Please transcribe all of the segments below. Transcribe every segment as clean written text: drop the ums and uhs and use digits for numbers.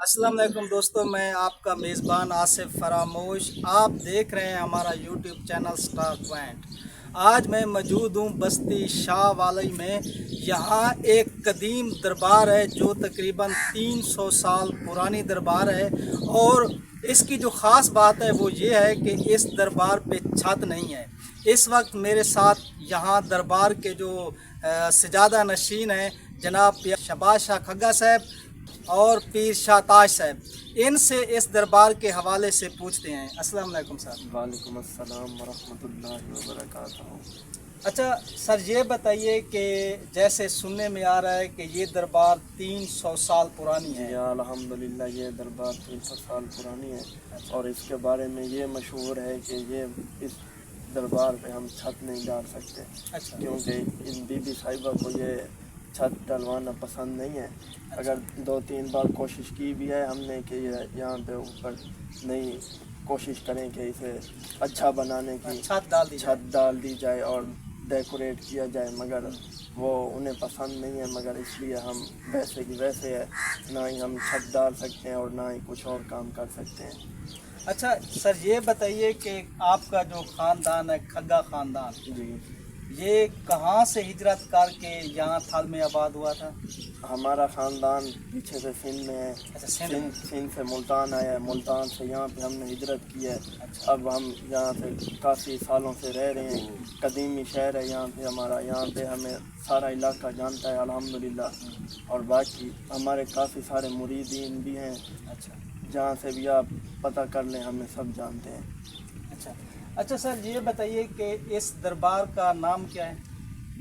अस्सलाम वालेकुम दोस्तों, मैं आपका मेज़बान आसिफ फरामोश। आप देख रहे हैं हमारा यूट्यूब चैनल स्टार पॉइंट। आज मैं मौजूद हूँ बस्ती शाह वाली में। यहाँ एक कदीम दरबार है जो तकरीबन 300 साल पुरानी दरबार है। और इसकी जो ख़ास बात है वो ये है कि इस दरबार पे छत नहीं है। इस वक्त मेरे साथ यहाँ दरबार के जो सजादा नशीन हैं जनाब शहबाज शाह खग्गा साहब और पीर शाह ताज साहब, इनसे इस दरबार के हवाले से पूछते हैं। अस्सलाम वालेकुम साहब। वालेकुम अस्सलाम वरहमतुल्लाहि वबरकातुहू। अच्छा सर, ये बताइए कि जैसे सुनने में आ रहा है कि ये दरबार 300 साल पुरानी है। या अल्हम्दुलिल्लाह ये दरबार 300 साल पुरानी है। और इसके बारे में ये मशहूर है कि ये इस दरबार पे हम छत नहीं डाल सकते। अच्छा। क्योंकि इन बीबी साहिबा को ये छत डलवाना पसंद नहीं है। अगर 2-3 बार कोशिश की भी है हमने कि ये यहाँ पे ऊपर नहीं कोशिश करें कि इसे अच्छा बनाने की, छत डाल दी जाए और डेकोरेट किया जाए, मगर वो उन्हें पसंद नहीं है। मगर इसलिए हम वैसे की वैसे है, ना ही हम छत डाल सकते हैं और ना ही कुछ और काम कर सकते हैं। अच्छा सर, ये बताइए कि आपका जो ख़ानदान है खग्गा ख़ानदान, जी, ये कहाँ से हिजरत करके यहाँ थल में आबाद हुआ था? हमारा ख़ानदान पीछे से सिंध में है। अच्छा, सिंध से मुल्तान आया है, मुल्तान से यहाँ पे हमने हिजरत की है। अच्छा। अब हम यहाँ से काफ़ी सालों से रह रहे हैं। कदीमी शहर है यहाँ पे हमारा, यहाँ पे हमें सारा इलाका जानता है अल्हम्दुलिल्लाह। और बाकी हमारे काफ़ी सारे मुरीदीन भी हैं। अच्छा। जहाँ से भी आप पता कर लें हमें सब जानते हैं। अच्छा। अच्छा सर, ये बताइए कि इस दरबार का नाम क्या है?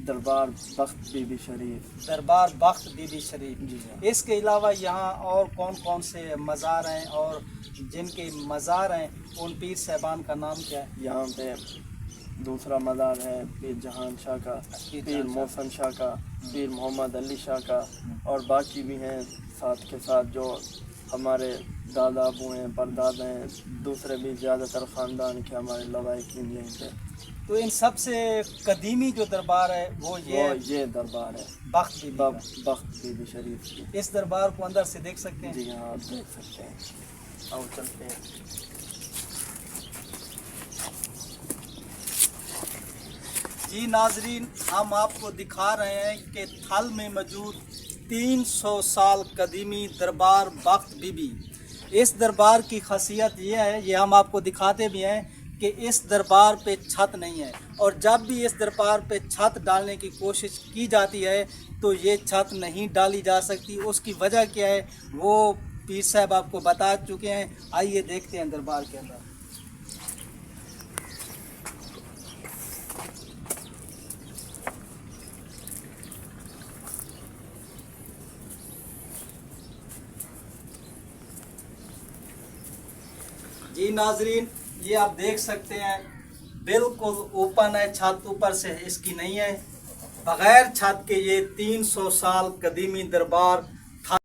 दरबार बख्त बीबी शरीफ। दरबार बख्त बीबी शरीफ। जी। इसके अलावा यहाँ और कौन कौन से मज़ार हैं और जिनके मज़ार हैं उन पीर साहबान का नाम क्या है? यहाँ पे दूसरा मज़ार है पीर जहान शाह का, पीर मोहसन शाह का, पीर मोहम्मद अली शाह का। और बाकी भी हैं साथ के साथ जो हमारे दादा अबू हैं, परदादा हैं, दूसरे भी ज़्यादातर ख़ानदान के हमारे लवाकिन यहीं पे। तो इन सब से कदीमी जो दरबार है वो ये दरबार है बख्त बीबी शरीफ की। इस दरबार को अंदर से देख सकते हैं? जी हाँ, आप देख सकते हैं। और चलते हैं। जी नाजरीन, हम आपको दिखा रहे हैं कि थल में मौजूद 300 साल कदीमी दरबार बख्त बीबी। इस दरबार की खासियत ये है, ये हम आपको दिखाते भी हैं कि इस दरबार पे छत नहीं है। और जब भी इस दरबार पे छत डालने की कोशिश की जाती है तो ये छत नहीं डाली जा सकती। उसकी वजह क्या है वो पीर साहब आपको बता चुके हैं। आइए देखते हैं दरबार के अंदर। जी नाजरीन, ये आप देख सकते हैं बिल्कुल ओपन है, छत ऊपर से इसकी नहीं है। बगैर छत के ये 300 साल कदीमी दरबार था।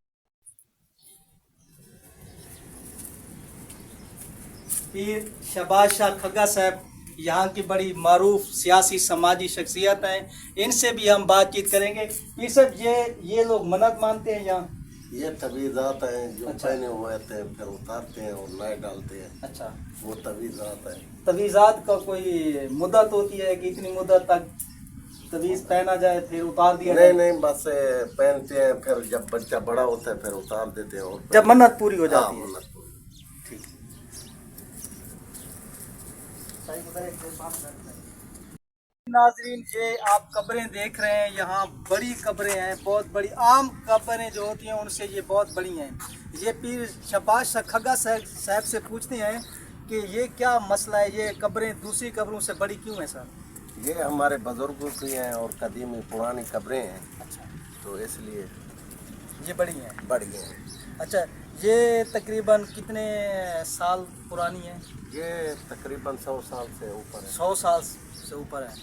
पीर शहबाज शाह खग्गा साहब यहाँ की बड़ी मारूफ सियासी समाजी शख्सियत हैं, इनसे भी हम बातचीत करेंगे। पीर साहब, ये लोग मन्नत मानते हैं यहाँ? ये तवीज़ात हैं जो अच्छा। पहने हुए थे फिर उतारते हैं और नए डालते हैं। अच्छा। वो तवीज़ात है। तवीज़ात का कोई मुद्दत होती है कि इतनी मुद्दत तक तवीज़ पहना जाए फिर उतार दिया जाए? नहीं, बस पहनते हैं, फिर जब बच्चा बड़ा होता है फिर उतार देते हैं। और जब मन्नत पूरी हो जाती है। मन्नत पूरी। ठीक। नाजरीन, ये आप कब्रें देख रहे हैं, यहाँ बड़ी कब्रें हैं, बहुत बड़ी। आम कब्रें जो होती हैं उनसे ये बहुत बड़ी हैं। ये पीर शहबाज शाह खग्गा साहब से पूछते हैं कि ये क्या मसला है, ये कब्रें दूसरी कब्रों से बड़ी क्यों हैं सर? ये हमारे बुजुर्गों की हैं और कदीमी पुरानी कब्रें हैं, अच्छा, तो इसलिए ये बड़ी हैं। बड़ी हैं। अच्छा, ये तकरीबन कितने साल पुरानी है? ये तकरीबन 100 साल से ऊपर है। 100 साल से ऊपर है।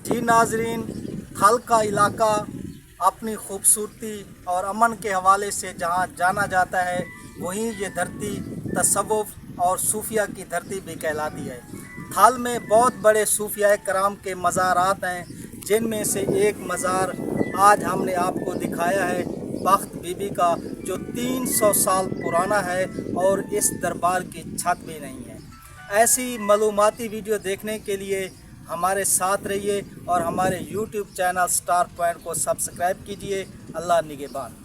जी नाजरीन, थल का इलाका अपनी खूबसूरती और अमन के हवाले से जहाँ जाना जाता है, वहीं ये धरती तसव्वुफ और सूफिया की धरती भी कहलाती है। थल में बहुत बड़े सूफिया कराम के मज़ारात हैं, जिनमें से एक मज़ार आज हमने आपको दिखाया है बख्त बीबी का, जो 300 साल पुराना है और इस दरबार की छत भी नहीं है। ऐसी मालूमाती वीडियो देखने के लिए हमारे साथ रहिए और हमारे YouTube चैनल स्टार पॉइंट को सब्सक्राइब कीजिए। अल्लाह निगहबान।